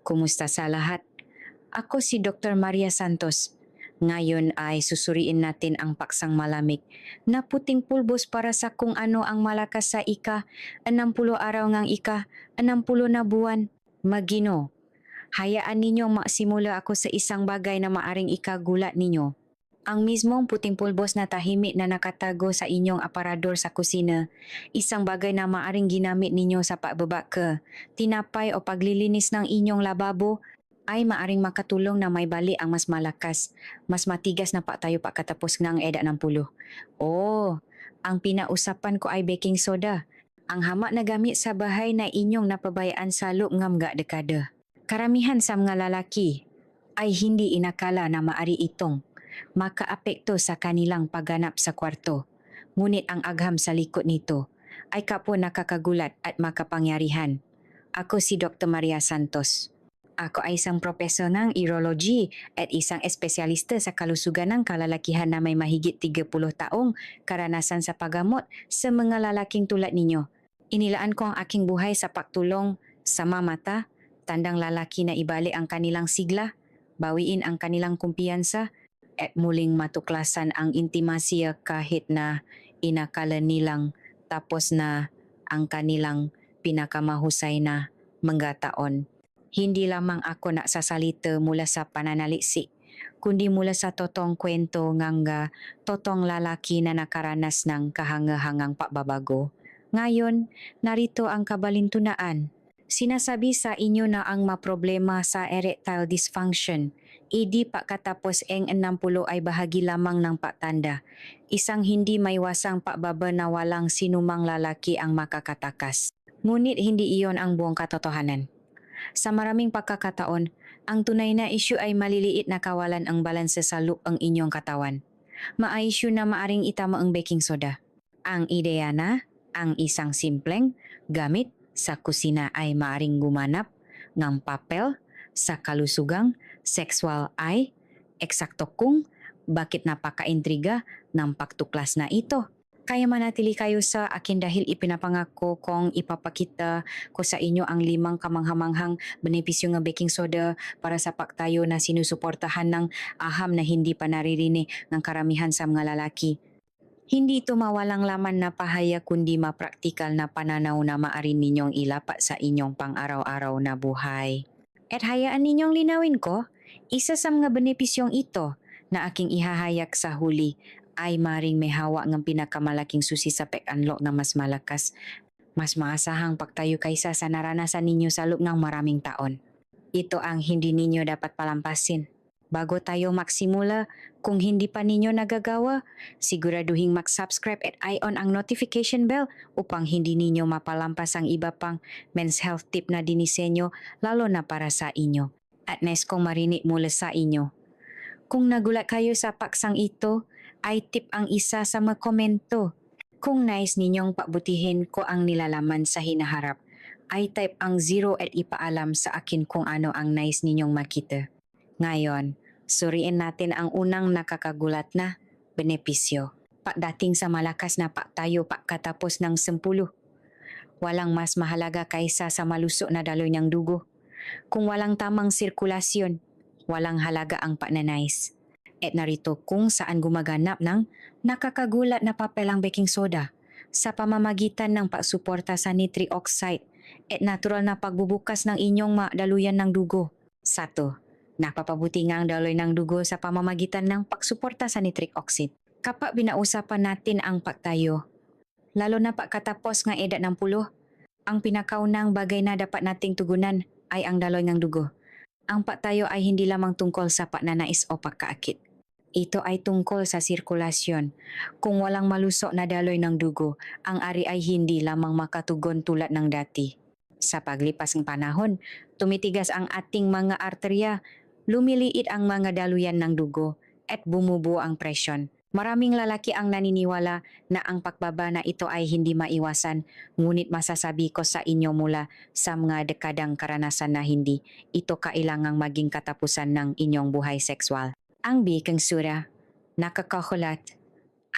Kumusta sa lahat? Ako si Dr. Maria Santos. Ngayon ay susuriin natin ang paksang malamig na puting pulbos para sa kung ano ang malakas sa ika-60 araw ngang ika-60 na buwan. Magino, hayaan ninyong maksimula ako sa isang bagay na maaring ikagulat ninyo. Ang mismong puting pulbos na tahimik na nakatago sa inyong aparador sa kusina, isang bagay na maaring ginamit ninyo sa pagbaba ke, tinapay o paglilinis ng inyong lababo, ay maaring makatulong na may bali ang mas malakas, mas matigas na tayo pagkatapos ng EDA ng pulo. Oh, ang pinausapan ko ay baking soda. Ang hamak na gamit sa bahay na inyong napabayaan sa loob ng mga dekada. Karamihan sa mga lalaki ay hindi inakala na maari itong makaapekto sa kanilang pagganap sa kwarto. Ngunit ang agham sa likod nito ay kapwa nakakagulat at makapangyarihan. Ako si Dr. Maria Santos. Ako ay isang profesor ng urology at isang espesyalista sa kalusugan ng kalalakihan na may mahigit 30 taong karanasan sa paggamot sa mga lalaking tulad ninyo. Inilaan ko ang aking buhay sa pagtulong sa mamata, tandang lalaki na ibalik ang kanilang sigla, bawiin ang kanilang kumpiyansa, at muling matuklasan ang intimasya kahit na inakala nilang tapos na ang kanilang pinakamahusay na mga taon. Hindi lamang ako nagsasalita mula sa pananalisik, kundi mula sa totong kwento ng totong lalaki na nakaranas ng kahangahangang pagbabago. Ngayon, narito ang kabalintunaan. Sinasabi sa inyo na ang maproblema sa erectile dysfunction, hindi pagkatapos ang 60 ay bahagi lamang ng pagtanda. Isang hindi maiwasang pagbaba na walang sinumang lalaki ang makakatakas. Ngunit hindi iyon ang buong katotohanan. Sa maraming pagkakataon, ang tunay na issue ay maliliit na kawalan ang balanse sa loob ang inyong katawan. Issue na maaring itama ang baking soda. Ang ideya na ang isang simpleng gamit sa kusina ay maaring gumanap ng papel sa kalusugang sexual ay eksakto kung bakit napakaintriga ng pagtuklas na ito. Kaya manatili kayo sa akin dahil ipinapangako kong ipapakita ko sa inyo ang 5 kamanghamanghang benepisyo ng baking soda para sa pagtayo na sinusuportahan ng aham na hindi pa naririnig ng karamihan sa mga lalaki. Hindi ito mawalang laman na pahaya kundi mapraktikal na pananaw na maaari ninyong ilapat sa inyong pang-araw-araw na buhay. At hayaan ninyong linawin ko, isa sa mga benepisyong ito na aking ihahayak sa huli ay maring may hawak ng pinakamalaking susi sa pag-unlock na mas malakas, mas maasahang pagtayo kaysa sa naranasan ninyo sa loob ng maraming taon. Ito ang hindi ninyo dapat palampasin. Bago tayo magsimula, kung hindi pa ninyo nagagawa, siguraduhin mag-subscribe at i-on ang notification bell upang hindi ninyo mapalampas ang iba pang men's health tip na dinisenyo lalo na para sa inyo. At nais kong marinig mula sa inyo. Kung nagulat kayo sa paksang ito, ay tip ang isa sa mga komento. Kung nais ninyong pabutihin ko ang nilalaman sa hinaharap, ay type ang 0 at ipaalam sa akin kung ano ang nais ninyong makita. Ngayon, suriin natin ang unang nakakagulat na benepisyo. Pagdating sa malakas na pagtayo pagkatapos ng 10. Walang mas mahalaga kaysa sa malusog na daloy ng dugo. Kung walang tamang sirkulasyon, walang halaga ang pagnanais. At narito kung saan gumaganap ng nakakagulat na papel ang baking soda sa pamamagitan ng pagsuporta sa nitric oxide at natural na pagbubukas ng inyong daluyan ng dugo. 1. Napapabuti nga ang daloy ng dugo sa pamamagitan ng pagsuporta sa nitric oxide. Kapag binausapan natin ang pagtayo, lalo na pagkatapos ng edad ng 10, ang pinakaunang bagay na dapat nating tugunan ay ang daloy ng dugo. Ang pagtayo ay hindi lamang tungkol sa pagnanais o pagkaakit. Ito ay tungkol sa sirkulasyon. Kung walang malusok na daloy ng dugo, ang ari ay hindi lamang makatugon tulad ng dati. Sa paglipas ng panahon, tumitigas ang ating mga arterya, lumiliit ang mga daluyan ng dugo at bumubuo ang presyon. Maraming lalaki ang naniniwala na ang pagbaba na ito ay hindi maiwasan, ngunit masasabi ko sa inyo mula sa mga dekadang karanasan na hindi ito kailangang maging katapusan ng inyong buhay sexual. Ang baking soda, nakakahulat,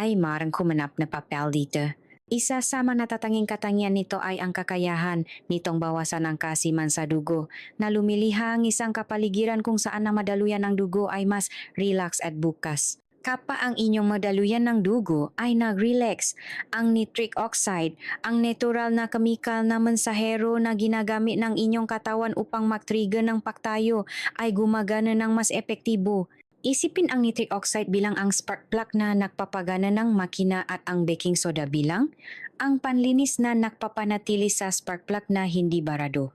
ay marang kumanap na papel dito. Isa sa mga natatanging katangian nito ay ang kakayahan nitong bawasan ang kasiman sa dugo na lumilihang isang kapaligiran kung saan ang madaluyan ng dugo ay mas relax at bukas. Kapag ang inyong madaluyan ng dugo ay nag-relax, ang nitric oxide, ang natural na kemikal na mensahero na ginagamit ng inyong katawan upang mag-trigger ng pagtayo ay gumagana ng mas epektibo. Isipin ang nitric oxide bilang ang spark plug na nagpapagana ng makina at ang baking soda bilang ang panlinis na nagpapanatili sa spark plug na hindi barado.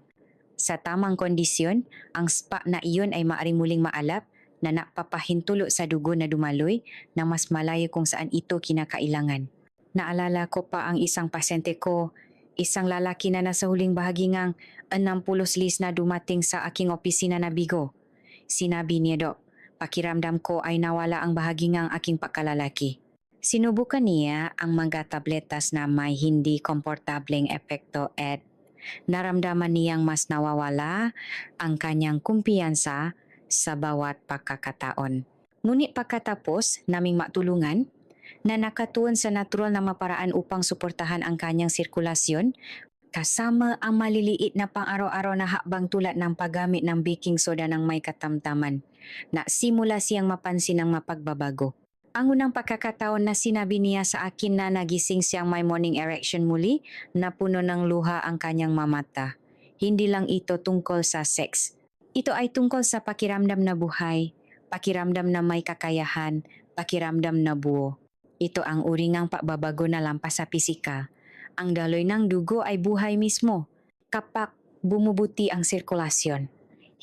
Sa tamang kondisyon, ang spa na iyon ay maaaring muling maalap na napapahintulo sa dugo na dumaloy na mas malayo kung saan ito kinakailangan. Naalala ko pa ang isang pasyente ko, isang lalaki na nasa huling bahagi ngang 60 lis na dumating sa aking opisina na bigo. Sinabi niya, Dok, pakiramdam ko ay nawala ang bahagi ngang aking pagkalalaki. Sinubukan niya ang mga tabletas na may hindi komportableng epekto at naramdaman niyang mas nawawala ang kanyang kumpiyansa sa bawat pagkakataon. Ngunit pagkatapos naming matulungan na nakatuon sa natural na maparaan upang suportahan ang kanyang sirkulasyon, kasama ang maliliit na pang-araw-araw na hakbang tulad ng paggamit ng baking soda ng may katamtaman, na simula siyang mapansin ang mapagbabago. Ang unang pagkakataon na sinabi niya sa akin na nagising siyang may morning erection muli na puno ng luha ang kanyang mamata. Hindi lang ito tungkol sa sex. Ito ay tungkol sa pakiramdam na buhay, pakiramdam na may kakayahan, pakiramdam na buo. Ito ang uri ng pagbabago na lampas sa pisika. Ang daloy ng dugo ay buhay mismo. Kapag bumubuti ang sirkulasyon,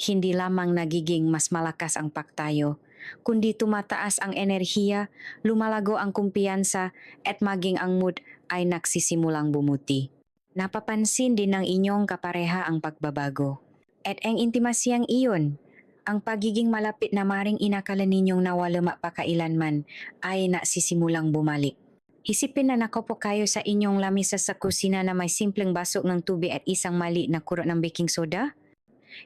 hindi lamang nagiging mas malakas ang pagtayo, kundi tumataas ang enerhiya, lumalago ang kumpiyansa at maging ang mood ay nagsisimulang bumuti. Napapansin din ng inyong kapareha ang pagbabago. At ang intimasyang iyon, ang pagiging malapit na maring inakala ninyong nawala mapakailanman ay nagsisimulang bumalik. Isipin na nakaupo kayo sa inyong lamisa sa kusina na may simpleng basok ng tubig at isang mali na kurot ng baking soda.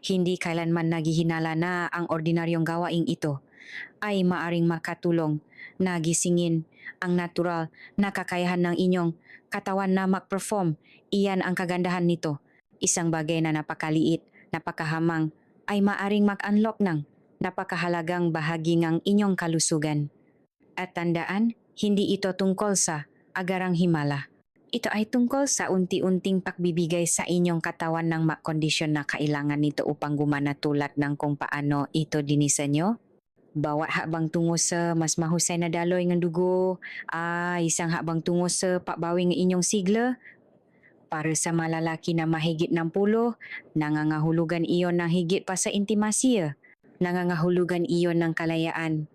Hindi kailanman naghihinala na ang ordinaryong gawaing ito ay maaring makatulong na gisingin ang natural na kakayahan ng inyong katawan na mag-perform. Iyan ang kagandahan nito. Isang bagay na napakaliit, napakahamang ay maaring mag-unlock ng napakahalagang bahagi ng inyong kalusugan. At tandaan, hindi ito tungkol sa agarang himala. Ito ay tungkol sa unti-unting pagbibigay sa inyong katawan ng kondisyon na kailangan nito upang gumana tulad ng kung paano ito dinisenyo. Bawat habang tungo sa mas mahusay na daloy ng dugo, isang habang tungo sa pabawi ng inyong sigla. Para sa malalaki na mahigit ng 10, nangangahulugan iyon ng higit pa sa intimasya. Nangangahulugan iyon ng kalayaan,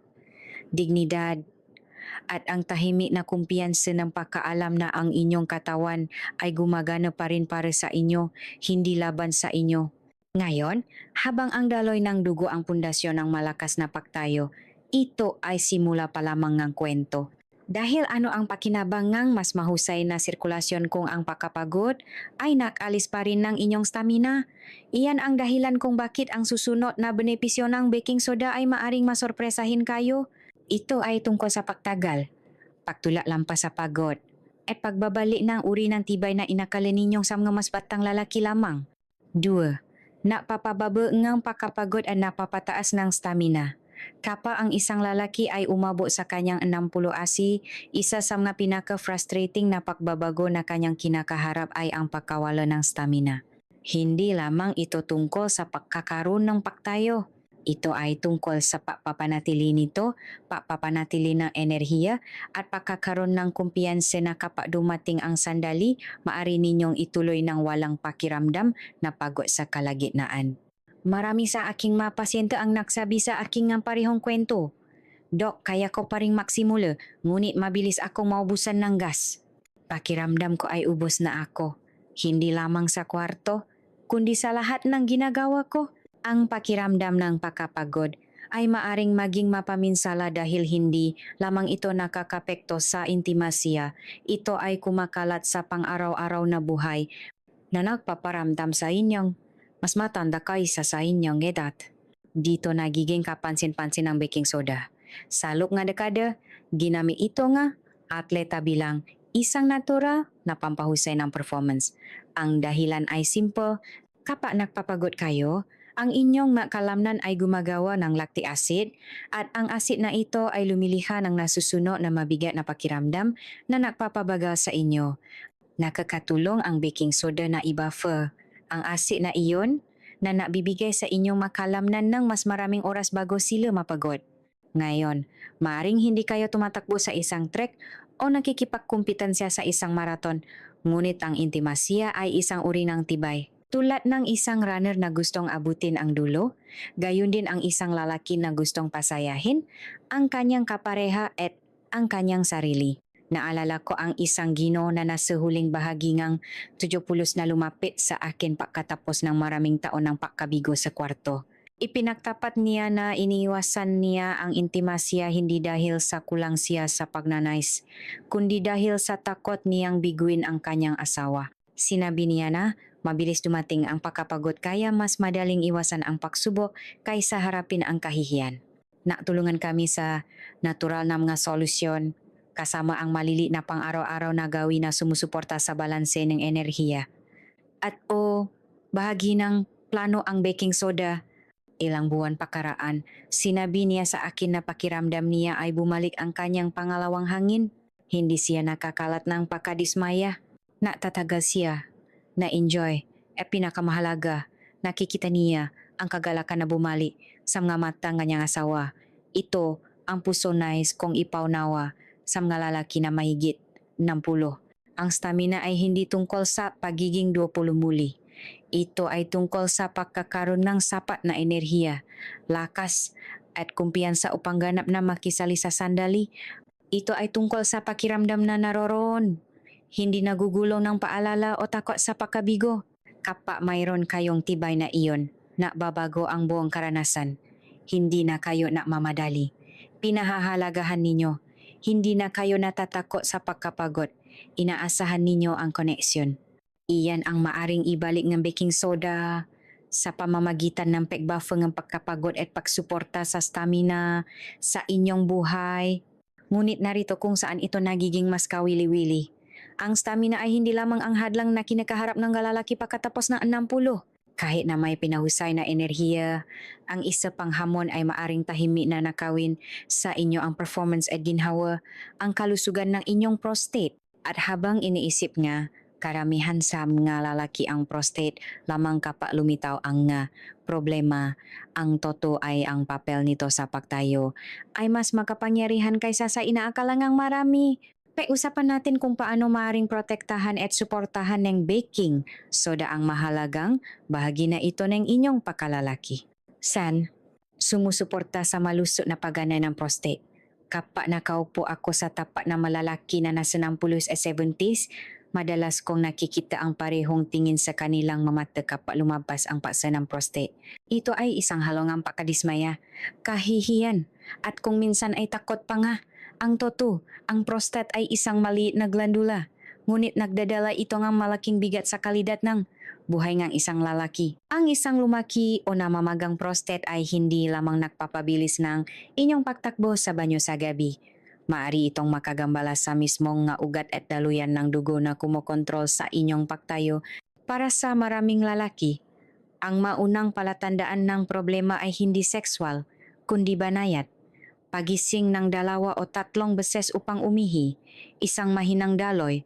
dignidad, at ang tahimik na kumpiyansa ng pagkaalam na ang inyong katawan ay gumagana pa rin para sa inyo, hindi laban sa inyo. Ngayon, habang ang daloy ng dugo ang pundasyon ng malakas na pagtayo, ito ay simula pa lamang ng kwento. Dahil ano ang pakinabangang mas mahusay na sirkulasyon kung ang pagkapagod ay nakalis pa rin ng inyong stamina. Iyan ang dahilan kung bakit ang susunod na benepisyo ng baking soda ay maaring masorpresahin kayo. Ito ay tungkol sa pagtagal, pagtulak lampas sa pagod, at pagbabalik ng uri ng tibay na inakala ninyong sa mga mas batang lalaki lamang. 2. Napapababa ng pagkapagod at napapataas ng stamina. Kapag ang isang lalaki ay umabot sa kanyang 60 asi, isa sa mga pinaka-frustrating na pagbabago na kanyang kinakaharap ay ang pagkawala ng stamina. Hindi lamang ito tungkol sa pagkakaroon ng pagtayo. Ito ay tungkol sa pagpapanatili nito, pagpapanatili ng enerhiya at pagkakaroon ng kumpiyansa na kapag dumating ang sandali, maaari ninyong ituloy ng walang pakiramdam na pagod sa kalagitnaan. Marami sa aking mga pasyente ang nagsabi sa aking ng parehong kwento. Dok, kaya ko pa rin magsimula, ngunit mabilis akong maubusan ng gas. Pakiramdam ko ay ubos na ako. Hindi lamang sa kwarto, kundi sa lahat ng ginagawa ko. Ang pakiramdam ng pagkapagod ay maaring maging mapaminsala dahil hindi lamang ito nakakapekto sa intimasya. Ito ay kumakalat sa pang-araw-araw na buhay na nagpaparamdam sa inyong mas matanda kaysa sa inyong edad. Dito nagiging kapansin-pansin ang baking soda. Sa loob nga dekada, ginamit ito nga atleta bilang isang natural na pampahusay ng performance. Ang dahilan ay simple, kapag nagpapagod kayo, ang inyong makalamnan ay gumagawa ng lactic acid at ang asid na ito ay lumiliha ng nasusuno na mabigat na pakiramdam na nagpapabagal sa inyo. Nakakatulong ang baking soda na i-buffer ang asid na iyon na nabibigay sa inyong makalamnan ng mas maraming oras bago sila mapagod. Ngayon, maaring hindi kayo tumatakbo sa isang trek o nakikipagkumpetensya sa isang maraton, ngunit ang intimasya ay isang uri ng tibay. Tulad ng isang runner na gustong abutin ang dulo, gayon din ang isang lalaki na gustong pasayahin ang kanyang kapareha at ang kanyang sarili. Naalala ko ang isang Gino na nasa huling bahagi ng 70 na lumapit sa akin pagkatapos ng maraming taon ng pagkabigo sa kwarto. Ipinagtapat niya na iniiwasan niya ang intimasya hindi dahil sa kulang siya sa pagnanais, kundi dahil sa takot niyang biguin ang kanyang asawa. Sinabi niya na mabilis dumating ang pagkapagod kaya mas madaling iwasan ang pagsubok kaysa harapin ang kahihiyan. Natulungan kami sa natural na mga solusyon, kasama ang maliliit na pang-araw-araw na gawin na sumusuporta sa balanse ng enerhiya. At bahagi ng plano ang baking soda. Ilang buwan pakaraan, sinabi niya sa akin na pakiramdam niya ay bumalik ang kanyang pangalawang hangin. Hindi siya nakakalat ng pakadismaya. Natatagal siya, na-enjoy, at pinakamahalaga, nakikita niya ang kagalakan na bumalik sa mga mata ng kanyang asawa. Ito ang puso nais kong ipaunawa sa mga lalaki na mahigit 60. Ang stamina ay hindi tungkol sa pagiging 20 muli. Ito ay tungkol sa pagkakaroon ng sapat na enerhiya, lakas at kumpiyansa upang ganap na makisali sa sandali. Ito ay tungkol sa pakiramdam na naroroon, hindi nagugulong ng paalala o takot sa pagkabigo. Kapag mayroon kayong tibay na iyon, nababago ang buong karanasan. Hindi na kayo mamadali. Pinahahalagahan ninyo. Hindi na kayo natatakot sa pagkapagod. Inaasahan ninyo ang koneksyon. Iyan ang maaring ibalik ng baking soda sa pamamagitan ng pagbuffer ng pagkapagod at pagsuporta sa stamina sa inyong buhay. Ngunit narito kung saan ito nagiging mas kawili-wili. Ang stamina ay hindi lamang ang hadlang na kinakaharap ng lalaki pagkatapos ng 60. Kahit na may pinahusay na enerhiya, ang isa pang hamon ay maaring tahimik na nakawin sa inyo ang performance at ginhawa ang kalusugan ng inyong prostate. At habang iniisip nga, karamihan sa mga lalaki ang prostate lamang kapag lumitaw ang problema. Ang totoo ay ang papel nito sa pagtayo ay mas makapangyarihan kaysa sa inaakalangang marami. Pag-usapan natin kung paano maaaring protektahan at suportahan ng baking soda ang mahalagang bahagi na ito ng inyong pagkalalaki. Sumusuporta sa malusog na pagana ng prostate. Kapag nakaupo ako sa tapat na malalaki na nasa 60s at 70s, madalas kong nakikita ang parehong tingin sa kanilang mamata kapag lumabas ang paksa ng prostate. Ito ay isang halongang pakadismaya, kahihiyan, at kung minsan ay takot pa nga. Ang totoo, ang prostate ay isang maliit na glandula, ngunit nagdadala ito ng malaking bigat sa kalidad ng buhay ng isang lalaki. Ang isang lumaki o namamagang prostate ay hindi lamang nagpapabilis ng inyong pagtakbo sa banyo sa gabi. Maari itong makagambala sa mismong nga ugat at daluyan ng dugo na kumokontrol sa inyong pagtayo. Para sa maraming lalaki, ang maunang palatandaan ng problema ay hindi sexual, kundi banayad. Pagising ng 2 o 3 beses upang umihi, isang mahinang daloy,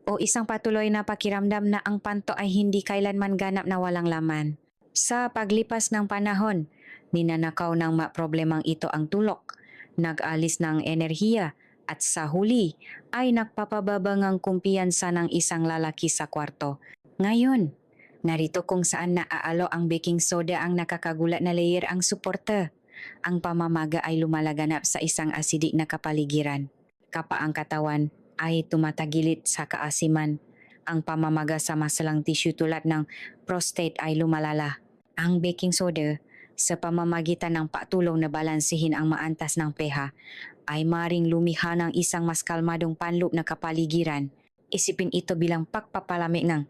o isang patuloy na pakiramdam na ang panto ay hindi kailanman ganap na walang laman. Sa paglipas ng panahon, ninanakaw ng problemang ito ang tulok, nag-alis ng enerhiya, at sa huli ay nagpapababang ang kumpiyansa ng isang lalaki sa kwarto. Ngayon, narito kung saan naaalo ang baking soda ang nakakagulat na layer ang suporta. Ang pamamaga ay lumalaganap sa isang asidik na kapaligiran. Kapag ang katawan ay tumatagilit sa kaasiman, ang pamamaga sa masalang tissue tulad ng prostate ay lumalala. Ang baking soda, sa pamamagitan ng patulong na balansehin ang maantas ng pH, ay maring lumikha ng isang mas kalmadong panloob na kapaligiran. Isipin ito bilang pagpapalamig ng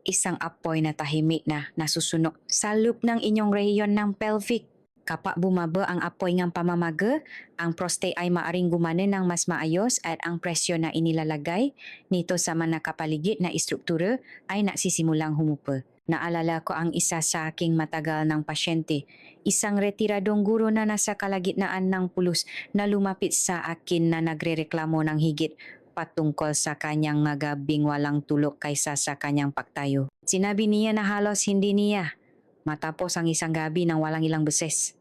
isang apoy na tahimik na nasusunog sa loop ng inyong rehiyon ng pelvic. Kapag bumaba ang apoy ng pamamaga, ang prostate ay maaring gumana ng mas maayos at ang presyo na inilalagay nito sa mga nakapaligid na istruktura ay nagsisimulang humupa. Naalala ko ang isa sa aking matagal ng pasyente, isang retiradong guro na nasa kalagitnaan ng pulos na lumapit sa akin na nagrereklamo ng higit patungkol sa kanyang magabing walang tulog kaysa sa kanyang pagtayo. Sinabi niya na halos hindi niya matapos ang isang gabi ng walang ilang beses.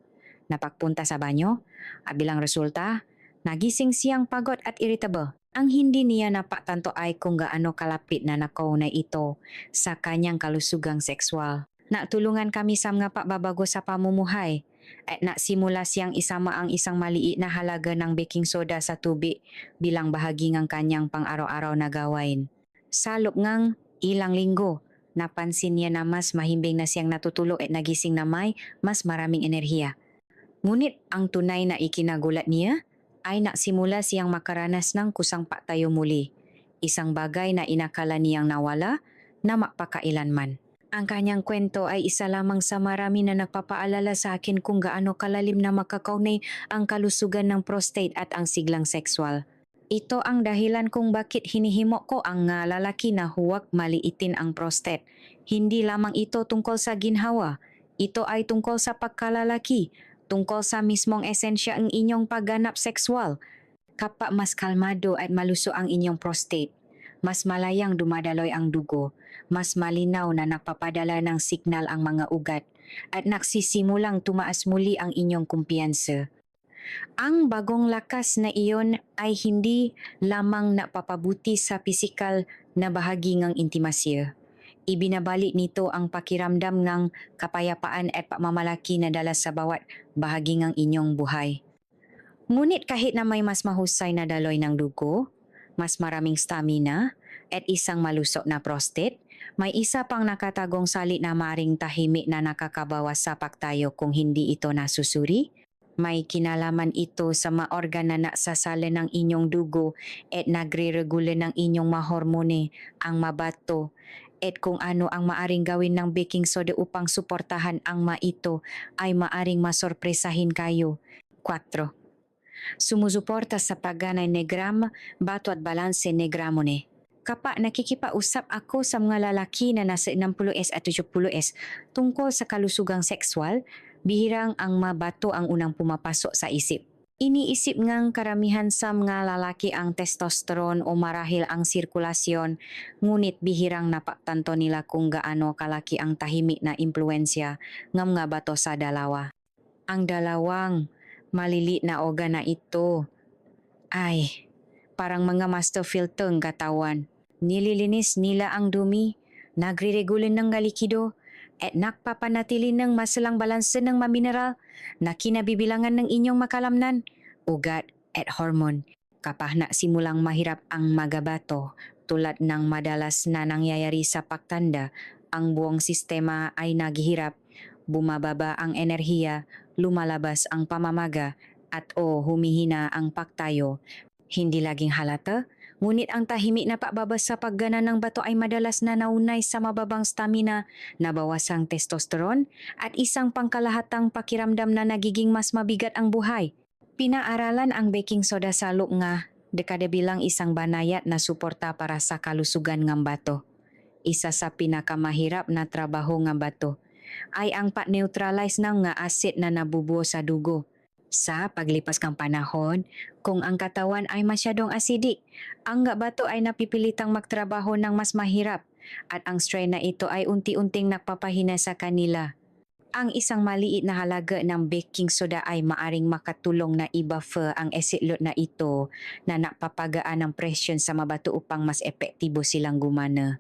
Napagpunta sa banyo at bilang resulta, nagising siyang pagod at irritable. Ang hindi niya napatanto ay kung gaano kalapit na nakaunay ito sa kanyang kalusugang sexual. Natulungan kami sa mga pagbabago sa pamumuhay at nasimula siyang isama ang isang maliit na halaga ng baking soda sa tubig bilang bahagi ng kanyang pang-araw-araw na gawain. Sa loob ng ilang linggo, napansin niya na mas mahimbing na siyang natutulog at nagising na may mas maraming enerhiya. Ngunit ang tunay na ikinagulat niya ay naksimula siyang makaranas ng kusang patayo muli. Isang bagay na inakala niyang nawala na mapakailanman. Ang kanyang kwento ay isa lamang sa marami na nagpapaalala sa akin kung gaano kalalim na makakaunay ang kalusugan ng prostate at ang siglang sexual. Ito ang dahilan kung bakit hinihimo ko ang lalaki na huwag maliitin ang prostate. Hindi lamang ito tungkol sa ginhawa. Ito ay tungkol sa pagkalalaki, tungkol sa mismong esensya ng inyong pagganap sexual. Kapag mas kalmado at maluso ang inyong prostate, mas malayang dumadaloy ang dugo, mas malinaw na nagpapadala ng signal ang mga ugat, at nagsisimulang tumaas muli ang inyong kumpiyansa. Ang bagong lakas na iyon ay hindi lamang napapabuti sa pisikal na bahagi ng intimasya. Ibinabalik nito ang pakiramdam ng kapayapaan at pagmamalaki na dala sa bawat bahagi ng inyong buhay. Ngunit kahit na may mas mahusay na daloy ng dugo, mas maraming stamina, at isang malusog na prostate, may isa pang nakatagong salit na maring tahimik na nakakabawas sa pagtayo kung hindi ito nasusuri. May kinalaman ito sa mga organ na nasasala ng inyong dugo at nagre-regula ng inyong mga hormone, ang mabato, at kung ano ang maaring gawin ng baking soda upang suportahan ang mga ito ay maaring masorpresahin kayo. 4. Sumusuporta sa pagganay ni gram, bato at balanse ni gramone. Kapag nakikipausap ako sa mga lalaki na nasa 60S at 70S tungkol sa kalusugang sexual, bihirang ang mabato ang unang pumapasok sa isip. Iniisip ngang karamihan sa mga lalaki ang testosterone o marahil ang sirkulasyon, ngunit bihirang napagtanto nila kung gaano kalaki ang tahimik na impluensya ng mga bato sa dalawa. Ang dalawang malilit na organ na ito ay parang mga master filter ng katawan. Nililinis nila ang dumi, nagre-regulin ng galikido, at nakpapanatili ng masalang balanse ng mamineral na kinabibilangan ng inyong makalamnan, ugat at hormone. Kapag simulang mahirap ang magabato, tulad ng madalas na nangyayari sa pagtanda, ang buong sistema ay naghihirap, bumababa ang enerhiya, lumalabas ang pamamaga, at humihina ang pagtayo. Hindi laging halata, ngunit ang tahimik na pagbaba sa paggana ng bato ay madalas na naunay sa mababang stamina, nabawasang testosterone, at isang pangkalahatang pakiramdam na nagiging mas mabigat ang buhay. Pinaaralan ang baking soda sa loob nga dekada bilang isang banayad na suporta para sa kalusugan ng bato. Isa sa pinakamahirap na trabaho ng bato ay ang pag-neutralize ng nga acid na nabubuo sa dugo. Sa paglipas ng panahon, kung ang katawan ay masyadong acidic, ang nga bato ay napipilitang magtrabaho ng mas mahirap at ang strain na ito ay unti-unting nagpapahina sa kanila. Ang isang maliit na halaga ng baking soda ay maaring makatulong na i-buffer ang acid load na ito na napapagaan ng presyon sa mabato upang mas epektibo silang gumana.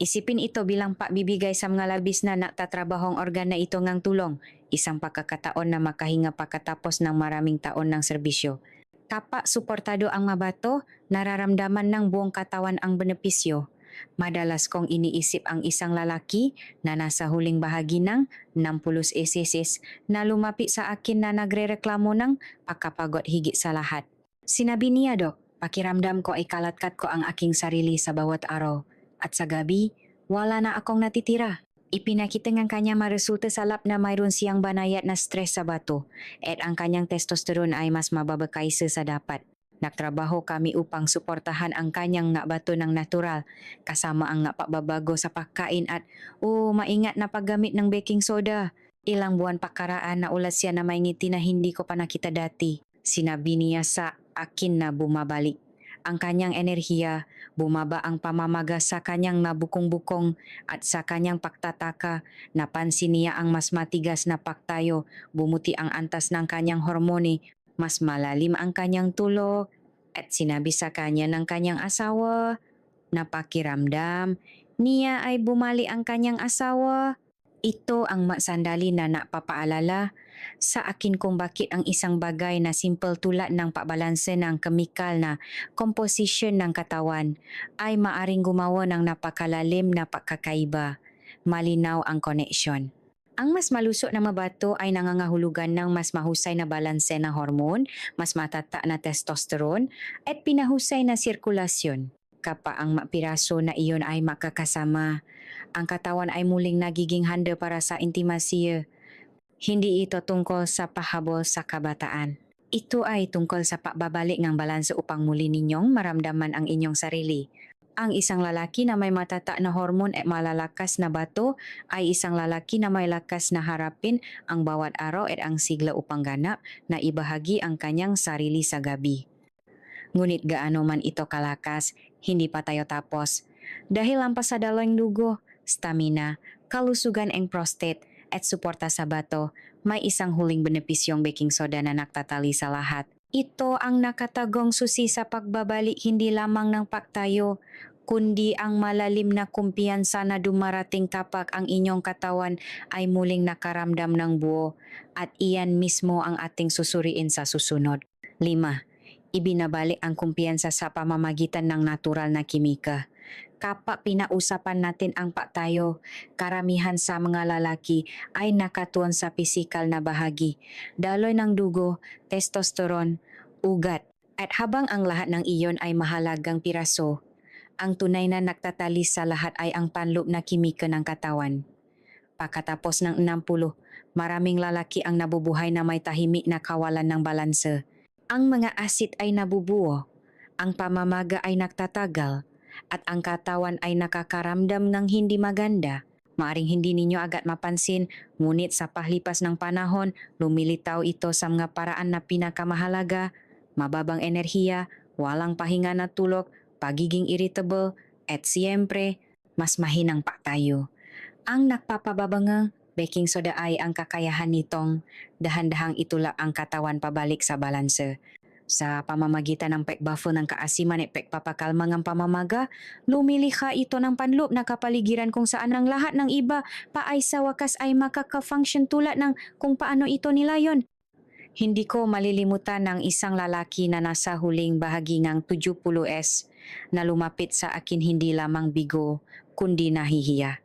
Isipin ito bilang pagbibigay sa mga labis na nagtatrabahong organ na ito ngang tulong, isang pagkakataon na makahinga pagkatapos ng maraming taon ng serbisyo. Kapag suportado ang mabato, nararamdaman ng buong katawan ang benepisyo. Madalas kong iniisip ang isang lalaki na nasa huling bahagi ng 60 SSS na lumapit sa akin na nagrereklamo ng pagkapagod higit sa lahat. Sinabi niya, Dok, pakiramdam ko ay kalatkat ko ang aking sarili sa bawat araw. At sa gabi, wala na akong natitira. Ipinakita ng kanya maresulta sa lab na mayroon siyang banayat na stress sa bato at ang kanyang testosterone ay mas mababa kaysa sa dapat. Nagtrabaho kami upang suportahan ang kanyang nga bato ng natural kasama ang nga pagbabago sa pagkain at maingat na paggamit ng baking soda. Ilang buwan pakaraan na ulat siya na may ngiti na hindi ko pa nakita dati. Sinabi niya sa akin na bumabalik ang kanyang enerhiya, bumaba ang pamamaga sa kanyang nabukong-bukong at sa kanyang pagtataka, napansin niya ang mas matigas na paktayo, bumuti ang antas ng kanyang hormone, mas malalim ang kanyang tulog, at sinabi sa kanya ng kanyang asawa, napakiramdam, niya ay bumali ang kanyang asawa. Ito ang sandali na napapaalala sa akin kung bakit ang isang bagay na simple tulad ng pabalanse ng kemikal na composition ng katawan ay maaring gumawa ng napakalalim na pagkakaiba. Malinaw ang connection. Ang mas malusog na mabato ay nangangahulugan ng mas mahusay na balanse ng hormone, mas matata na testosterone, at pinahusay na sirkulasyon. Kapag ang mapiraso na iyon ay makakasama, ang katawan ay muling nagiging handa para sa intimasya. Hindi ito tungkol sa pahabol sa kabataan. Ito ay tungkol sa pagbabalik ng balanse upang muli ninyong maramdaman ang inyong sarili. Ang isang lalaki na may matata na hormon at malalakas na bato ay isang lalaki na may lakas na harapin ang bawat araw at ang sigla upang ganap na ibahagi ang kanyang sarili sa gabi. Ngunit gaano man ito kalakas, hindi pa tayo tapos. Dahil lampas sa dalawang dugo, stamina, kalusugan ang prostate at suporta sa bato, may isang huling benepisyong baking soda na nagtatali sa lahat. Ito ang nakatagong susi sa pagbabalik hindi lamang ng pagtayo, kundi ang malalim na kumpiyansa na dumarating kapag ang inyong katawan ay muling nakaramdam ng buo at iyan mismo ang ating susuriin sa susunod. 5. Ibinabalik ang kumpiyansa sa pamamagitan ng natural na kimika. Kapag pinausapan natin ang pagtayo, karamihan sa mga lalaki ay nakatuon sa pisikal na bahagi, daloy ng dugo, testosterone, ugat. At habang ang lahat ng iyon ay mahalagang piraso, ang tunay na nagtatali sa lahat ay ang panloob na kimika ng katawan. Pagkatapos ng 60, maraming lalaki ang nabubuhay na may tahimik na kawalan ng balanse. Ang mga asid ay nabubuo, ang pamamaga ay nagtatagal, at ang katawan ay nakakaramdam ng hindi maganda. Maaring hindi ninyo agad mapansin, ngunit sa pahlipas ng panahon, lumilitaw ito sa mga paraan na pinakamahalaga, mababang enerhiya, walang pahinga na tulog, pagiging irritable, at siyempre, mas mahinang pagtayo. Ang nagpapababangang baking soda ay ang kakayahan nitong dahan-dahang itulak ang katawan pabalik sa balanse. Sa pamamagitan ng pagbuffo ng kaasiman at pagpapakalma ng pamamaga, lumilikha ito ng panloob na kapaligiran kung saan ang lahat ng iba pa ay sa wakas ay makaka-function tulad ng kung paano ito nilayon. Hindi ko malilimutan ng isang lalaki na nasa huling bahagi ng 70s na lumapit sa akin hindi lamang bigo, kundi nahihiya.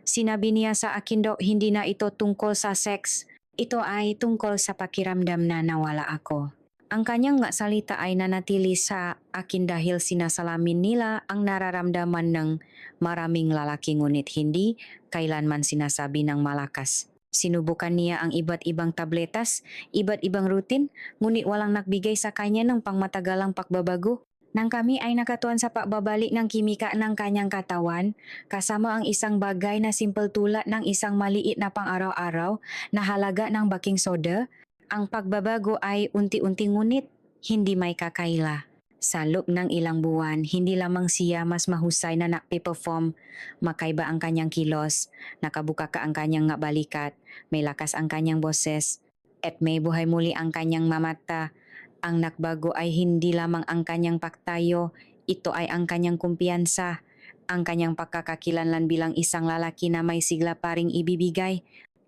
Sinabi niya sa akin daw hindi na ito tungkol sa sex. Ito ay tungkol sa pakiramdam na nawala ako. Ang kanyang nga salita ay nanatili sa akin dahil sinasalamin nila ang nararamdaman ng maraming lalaki ngunit hindi kailanman sinasabi ng malakas. Sinubukan niya ang iba't ibang tabletas, iba't ibang routine, ngunit walang nagbigay sa kanya ng pangmatagalang pagbabago. Nang kami ay nakatuon sa pagbabalik ng kimika ng kanyang katawan, kasama ang isang bagay na simple tulad ng isang maliit na pang-araw-araw na halaga ng baking soda, ang pagbabago ay unti-unti ngunit hindi may kakaila. Sa loob ng ilang buwan, hindi lamang siya mas mahusay na nagpe-perform, makaiba ang kanyang kilos, nakabuka ka ang kanyang nga balikat, may lakas ang kanyang boses, at may buhay muli ang kanyang mamata. Ang nagbago ay hindi lamang ang kanyang pagtayo, ito ay ang kanyang kumpiyansa, ang kanyang pagkakakilanlan bilang isang lalaki na may sigla pa ring ibibigay.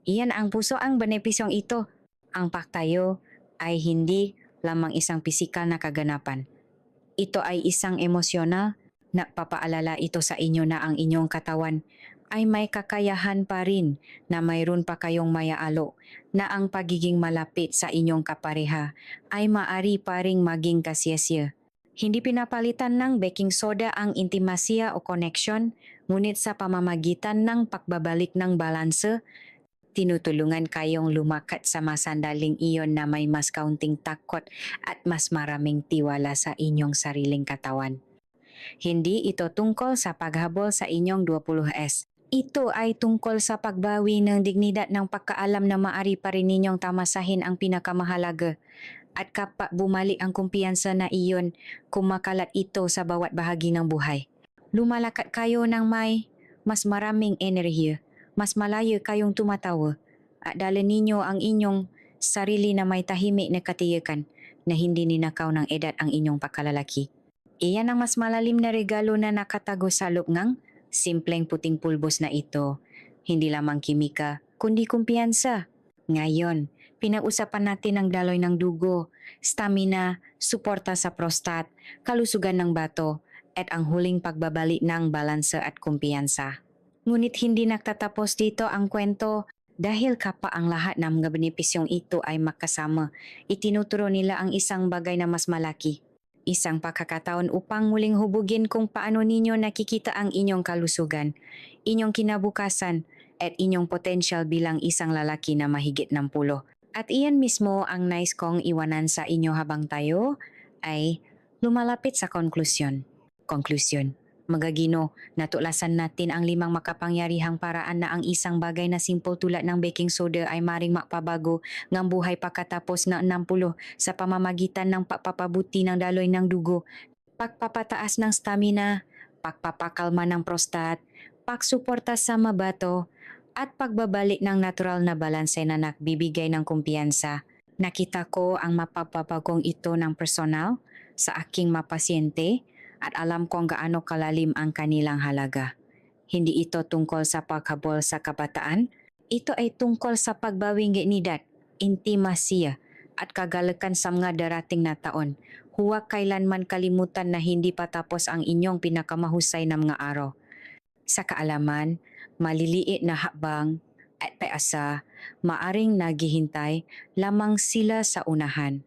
Iyan ang puso ang benepisyong ito. Ang pagtayo ay hindi lamang isang pisikal na kaganapan. Ito ay isang emosyonal na papaalala ito sa inyo na ang inyong katawan ay may kakayahan pa rin na mayroon pa kayong mayaalo na ang pagiging malapit sa inyong kapareha ay maari pa ring maging kasiyasya. Hindi pinapalitan ng baking soda ang intimasya o connection, Ngunit sa pamamagitan ng pagbabalik ng balanse, tinutulungan kayong lumakat sa masandaling iyon na may mas kaunting takot at mas maraming tiwala sa inyong sariling katawan. Hindi ito tungkol sa paghabol sa inyong 20S. Ito ay tungkol sa pagbawi ng dignidad ng pagkaalam na maari pa rin ninyong tamasahin ang pinakamahalaga. At kapag bumalik ang kumpiyansa na iyon, kumakalat ito sa bawat bahagi ng buhay. Lumalakat kayo ng may mas maraming enerhiya, mas malayo kayong tumatawa, at dala ninyo ang inyong sarili na may tahimik na katiyakan na hindi ninakaw ng edad ang inyong pagkalalaki. Iyan ang mas malalim na regalo na nakatago sa loob ng simpleng puting pulbos na ito. Hindi lamang kimika, kundi kumpiyansa. Ngayon, pinag-usapan natin ang daloy ng dugo, stamina, suporta sa prostat, kalusugan ng bato, at ang huling pagbabalik ng balanse at kumpiyansa. Ngunit hindi nagtatapos dito ang kwento dahil kapag ang lahat ng mga benepisyong ito ay makasama, itinuturo nila ang isang bagay na mas malaki. Isang pagkakataon upang muling hubugin kung paano ninyo nakikita ang inyong kalusugan, inyong kinabukasan, at inyong potensyal bilang isang lalaki na mahigit ng 10. At iyan mismo ang nais kong iwanan sa inyo habang tayo ay lumalapit sa konklusyon. Magagino, natuklasan natin ang 5 makapangyarihang paraan na ang isang bagay na simple tulad ng baking soda ay maring makpabago ng buhay pagkatapos ng 60 sa pamamagitan ng pagpapabuti ng daloy ng dugo, pagpapataas ng stamina, pagpapakalma ng prostat, pagsuporta sa mabato, at pagbabalik ng natural na balanse na nagbibigay ng kumpiyansa. Nakita ko ang mapapabagong ito ng personal sa aking mapasyente at alam kong gaano kalalim ang kanilang halaga. Hindi ito tungkol sa paghabol sa kabataan, ito ay tungkol sa pagbawing dignidad, intimasiya at kagalakan sa mga darating na taon. Huwag kailanman kalimutan na hindi pa tapos ang inyong pinakamahusay na mga araw. Sa kaalaman, maliliit na hakbang at paasa, maaring naghihintay lamang sila sa unahan.